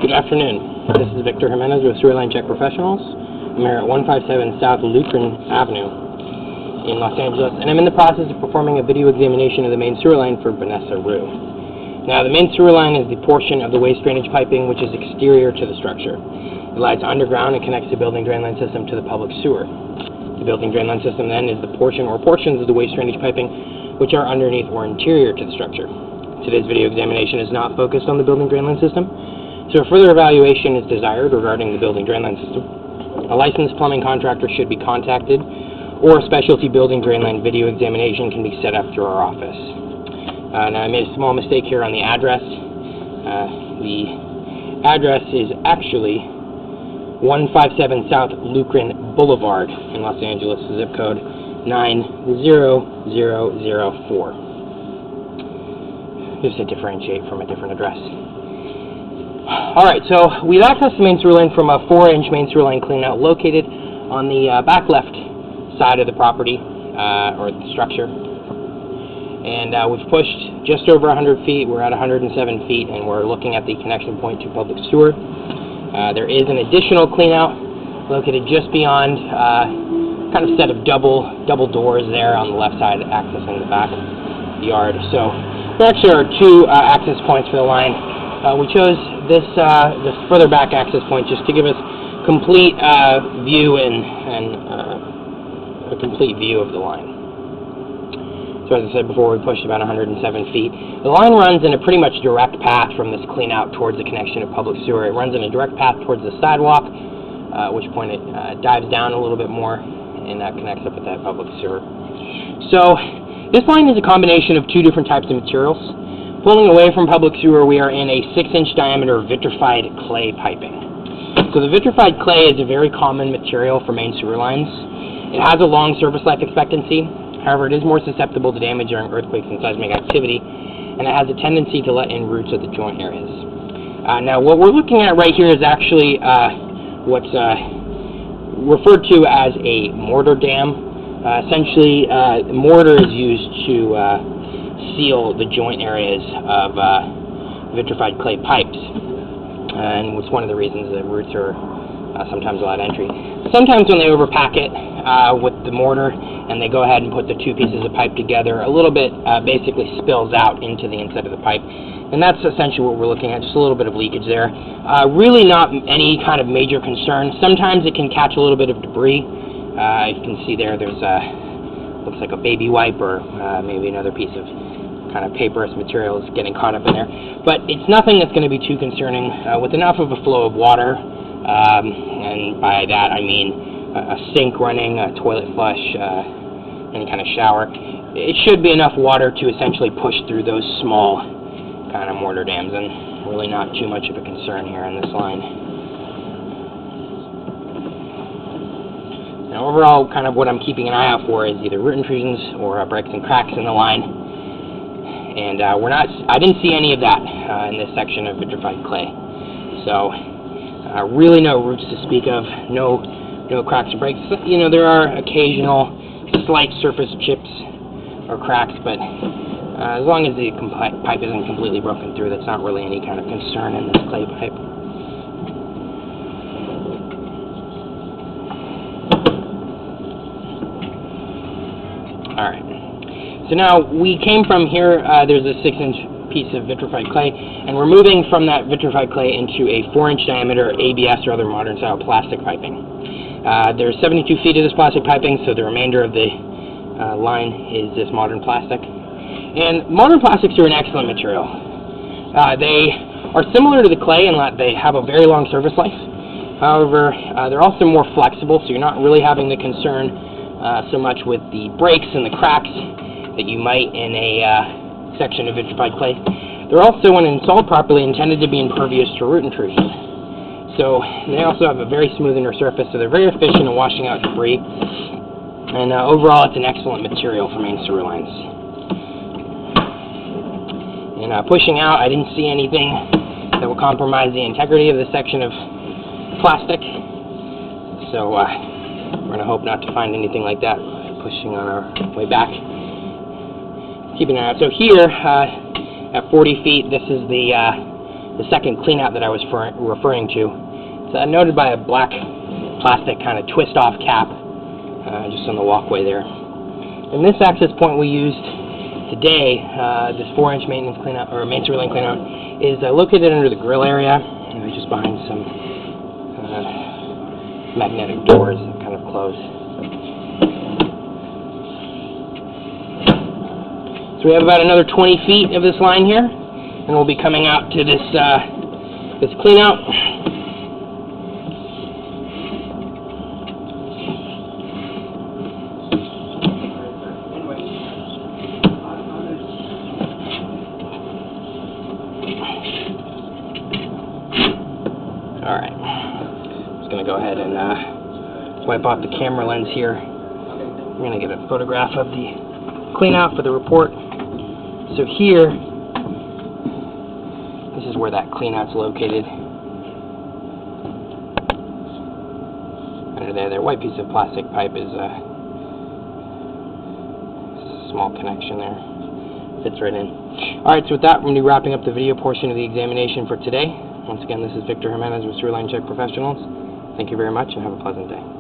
Good afternoon. This is Victor Jimenez with Sewerline Check Professionals. I'm here at 157 South Lutheran Avenue in Los Angeles, and I'm in the process of performing a video examination of the main sewer line for Vanessa Rue. Now, the main sewer line is the portion of the waste drainage piping which is exterior to the structure. It lies underground and connects the building drain line system to the public sewer. The building drain line system then is the portion or portions of the waste drainage piping which are underneath or interior to the structure. Today's video examination is not focused on the building drain line system, so if further evaluation is desired regarding the building drain line system, a licensed plumbing contractor should be contacted, or a specialty building drain line video examination can be set up through our office. Now, I made a small mistake here on the address. The address is actually 157 South Lutheran Boulevard in Los Angeles, zip code 90004. Just to differentiate from a different address. Alright, so we've accessed the main sewer line from a 4-inch main sewer line cleanout located on the back left side of the property, or the structure. And we've pushed just over 100 feet. We're at 107 feet, and we're looking at the connection point to public sewer. There is an additional cleanout located just beyond, kind of set of double doors there on the left side accessing the back yard. So there actually are two access points for the line. We chose this further back access point just to give us complete view and a complete view of the line. So as I said before, we pushed about 107 feet. The line runs in a pretty much direct path from this clean out towards the connection of public sewer. It runs in a direct path towards the sidewalk, at which point it dives down a little bit more and connects up with that public sewer. So this line is a combination of two different types of materials. Pulling away from public sewer, we are in a 6-inch diameter vitrified clay piping. So the vitrified clay is a very common material for main sewer lines. It has a long service life expectancy. However, it is more susceptible to damage during earthquakes and seismic activity, and it has a tendency to let in roots at the joint areas. Now, what we're looking at right here is actually what's referred to as a mortar dam. Essentially, mortar is used to seal the joint areas of vitrified clay pipes, and it's one of the reasons that roots are sometimes allowed entry. Sometimes when they overpack it with the mortar and they go ahead and put the two pieces of pipe together, a little bit basically spills out into the inside of the pipe, and that's essentially what we're looking at, just a little bit of leakage there. Really not any kind of major concern. Sometimes it can catch a little bit of debris. You can see there's looks like a baby wipe or maybe another piece of kind of paperous material is getting caught up in there. But it's nothing that's going to be too concerning. With enough of a flow of water, and by that I mean a sink running, a toilet flush, any kind of shower, it should be enough water to essentially push through those small kind of mortar dams, and really not too much of a concern here on this line. Now, overall, kind of what I'm keeping an eye out for is either root intrusions or breaks and cracks in the line, and I didn't see any of that in this section of vitrified clay. So, really no roots to speak of, no cracks or breaks. You know, there are occasional slight surface chips or cracks, but as long as the pipe isn't completely broken through, that's not really any kind of concern in this clay pipe. Alright, so now we came from here, there's a 6-inch piece of vitrified clay, and we're moving from that vitrified clay into a 4-inch diameter ABS or other modern style plastic piping. There's 72 feet of this plastic piping, so the remainder of the line is this modern plastic. And modern plastics are an excellent material. They are similar to the clay in that they have a very long service life. However, they're also more flexible, so you're not really having the concern so much with the breaks and the cracks that you might in a section of vitrified clay. They're also, when installed properly, intended to be impervious to root intrusion. So they also have a very smooth inner surface, so they're very efficient in washing out debris. And overall, it's an excellent material for main sewer lines. And pushing out, I didn't see anything that will compromise the integrity of this section of plastic. So we're going to hope not to find anything like that pushing on our way back. Keeping an eye out. So here, at 40 feet, this is the the second clean out that I was referring to. It's noted by a black plastic kind of twist-off cap just on the walkway there. And this access point we used today, this 4-inch maintenance cleanout, or main sewer lane cleanout, is located under the grill area, just behind some magnetic doors that kind of close. So we have about another 20 feet of this line here, and we'll be coming out to this this cleanout. Alright, I'm just going to go ahead and wipe off the camera lens here. We're going to get a photograph of the clean out for the report. So here, this is where that clean out's located. Under there, that white piece of plastic pipe is a small connection there. Fits right in. Alright, so with that, we're going to be wrapping up the video portion of the examination for today. Once again, this is Victor Jimenez with Sewer Line Check Professionals. Thank you very much and have a pleasant day.